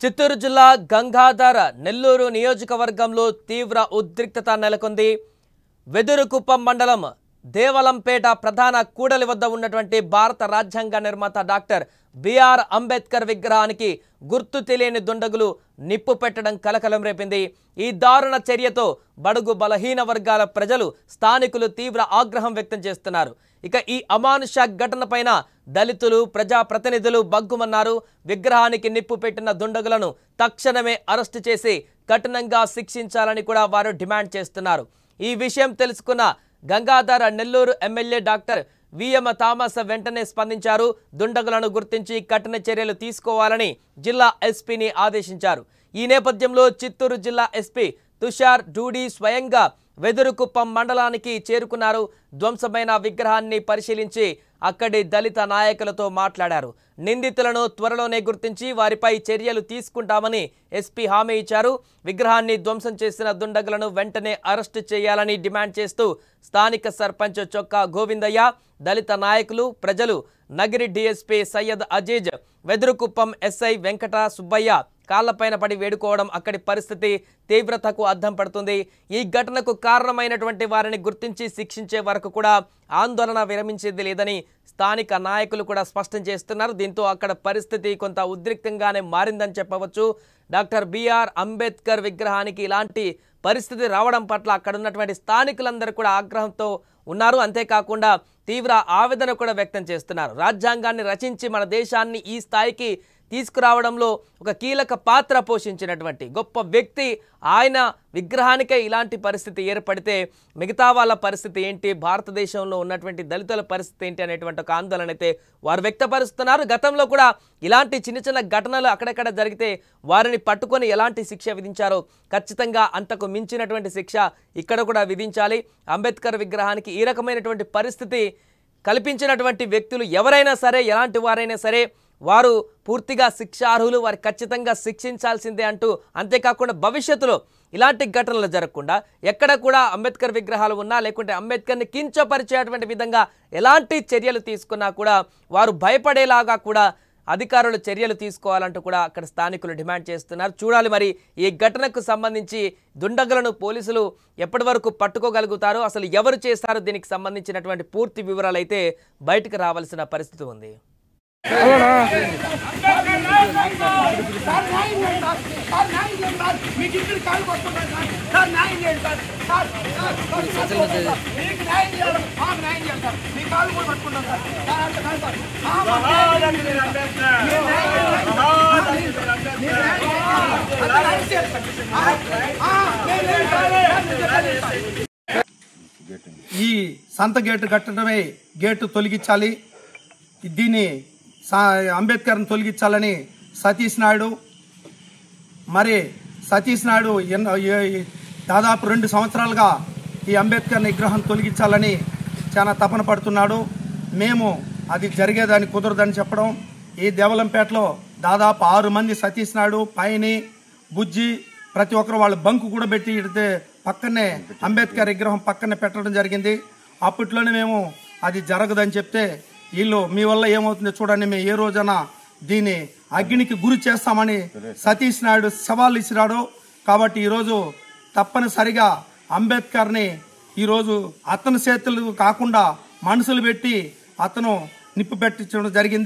చిత్తూరు జిల్లా గంగాధర నెల్లూరు నియోజకవర్గంలో తీవ్ర ఉద్రిక్తత నెలకొంది. వెదురుకుప్పం మండలం దేవలంపేట ప్రధాన కూడలి వద్ద ఉన్నటువంటి భారత రాజ్యాంగ నిర్మాత డాక్టర్ బిఆర్ అంబేద్కర్ విగ్రహానికి గుర్తు తెలియని దుండగులు నిప్పు పెట్టడం కలకలం రేపింది. ఈ దారుణ చర్యతో బడుగు బలహీన వర్గాల ప్రజలు స్థానికులు తీవ్ర ఆగ్రహం వ్యక్తం చేస్తున్నారు. ఇక ఈ అమానుష ఘటనపైన దళితులు ప్రజాప్రతినిధులు బగ్గుమన్నారు. విగ్రహానికి నిప్పు పెట్టిన దుండగులను తక్షణమే అరెస్టు చేసి కఠినంగా శిక్షించాలని కూడా వారు డిమాండ్ చేస్తున్నారు. ఈ విషయం తెలుసుకున్న Gangadhara Nellore MLA doctor VM Thomas వెంటనే స్పందించారు. దుండగులను గుర్తించి కఠిన చర్యలు తీసుకోవాలని జిల్లా ఎస్పీని ఆదేశించారు. ఈ నేపథ్యంలో చిత్తూరు జిల్లా ఎస్పీ తుషార్ డూడి స్వయంగా వెదురుకుప్పం మండలానికి చేరుకున్నారు. ధ్వంసమైన విగ్రహాన్ని పరిశీలించి అక్కడి దళిత నాయకులతో మాట్లాడారు. నిందితులను త్వరలోనే గుర్తించి వారిపై చర్యలు తీసుకుంటామని ఎస్పీ హామీ ఇచ్చారు. విగ్రహాన్ని ధ్వంసం చేసిన దుండగులను వెంటనే అరెస్టు చేయాలని డిమాండ్ చేస్తూ స్థానిక సర్పంచ్ చొక్కా గోవిందయ్య, దళిత నాయకులు, ప్రజలు నగిరి డీఎస్పీ సయ్యద్ అజీజ్, వెదురుకుప్పం ఎస్ఐ వెంకట సుబ్బయ్య కాళ్లపైన పడి వేడుకోవడం అక్కడి పరిస్థితి తీవ్రతకు అద్దం పడుతుంది. ఈ ఘటనకు కారణమైనటువంటి వారిని గుర్తించి శిక్షించే వరకు కూడా ఆందోళన విరమించేది లేదని స్థానిక నాయకులు కూడా స్పష్టం చేస్తున్నారు. దీంతో అక్కడ పరిస్థితి కొంత ఉద్రిక్తంగానే మారిందని చెప్పవచ్చు. డాక్టర్ బిఆర్ అంబేద్కర్ విగ్రహానికి ఇలాంటి పరిస్థితి రావడం పట్ల అక్కడ ఉన్నటువంటి స్థానికులందరూ కూడా ఆగ్రహంతో ఉన్నారు. అంతేకాకుండా తీవ్ర ఆవేదన కూడా వ్యక్తం చేస్తున్నారు. రాజ్యాంగాన్ని రచించి మన దేశాన్ని ఈ స్థాయికి తీసుకురావడంలో ఒక కీలక పాత్ర పోషించినటువంటి గొప్ప వ్యక్తి ఆయన విగ్రహానికే ఇలాంటి పరిస్థితి ఏర్పడితే మిగతా వాళ్ళ పరిస్థితి ఏంటి, భారతదేశంలో ఉన్నటువంటి దళితుల పరిస్థితి ఏంటి అనేటువంటి ఒక ఆందోళన అయితే వారు వ్యక్తపరుస్తున్నారు. గతంలో కూడా ఇలాంటి చిన్న చిన్న ఘటనలు అక్కడక్కడ జరిగితే వారిని పట్టుకొని ఎలాంటి శిక్ష విధించారో ఖచ్చితంగా అంతకు మించినటువంటి శిక్ష ఇక్కడ కూడా విధించాలి. అంబేద్కర్ విగ్రహానికి ఈ రకమైనటువంటి పరిస్థితి కల్పించినటువంటి వ్యక్తులు ఎవరైనా సరే, ఎలాంటి వారైనా సరే వారు పూర్తిగా శిక్షార్హులు, వారు ఖచ్చితంగా శిక్షించాల్సిందే అంటూ, అంతేకాకుండా భవిష్యత్తులో ఇలాంటి ఘటనలు జరగకుండా ఎక్కడ కూడా అంబేద్కర్ విగ్రహాలు ఉన్నా లేకుంటే అంబేద్కర్ని కించపరిచేటువంటి విధంగా ఎలాంటి చర్యలు తీసుకున్నా కూడా వారు భయపడేలాగా కూడా అధికారులు చర్యలు తీసుకోవాలంటూ కూడా అక్కడ స్థానికులు డిమాండ్ చేస్తున్నారు. చూడాలి మరి ఈ ఘటనకు సంబంధించి దుండగులను పోలీసులు ఎప్పటి వరకు పట్టుకోగలుగుతారో, అసలు ఎవరు చేస్తారో దీనికి సంబంధించినటువంటి పూర్తి వివరాలు అయితే బయటకు రావాల్సిన పరిస్థితి ఉంది. ఈ సంత గేటు కట్టడమే గేటు తొలగించాలి, దీన్ని అంబేద్కర్ని తొలగించాలని సతీష్ నాయుడు దాదాపు 2 సంవత్సరాలుగా ఈ అంబేద్కర్ విగ్రహం తొలగించాలని చాలా తపన పడుతున్నాడు. మేము అది జరిగేదాన్ని కుదరదని చెప్పడం, ఈ దేవలంపేటలో దాదాపు 6 మంది సతీష్ నాయుడు, పైని, బుజ్జి ప్రతి ఒక్కరు వాళ్ళు బంకు కూడా పెట్టి ఇడితే పక్కనే అంబేద్కర్ విగ్రహం పక్కనే పెట్టడం జరిగింది. అప్పట్లోనే మేము అది జరగదని చెప్తే వీళ్ళు మీ వల్ల ఏమవుతుందో చూడండి, మేము ఏ రోజైనా దీన్ని అగ్నికి గురి చేస్తామని సతీష్ నాయుడు సవాల్ ఇచ్చినాడు. కాబట్టి ఈరోజు తప్పనిసరిగా అంబేద్కర్ని ఈరోజు అతని చేతులు కాకుండా మనుషులు పెట్టి అతను నిప్పు పెట్టించడం జరిగింది.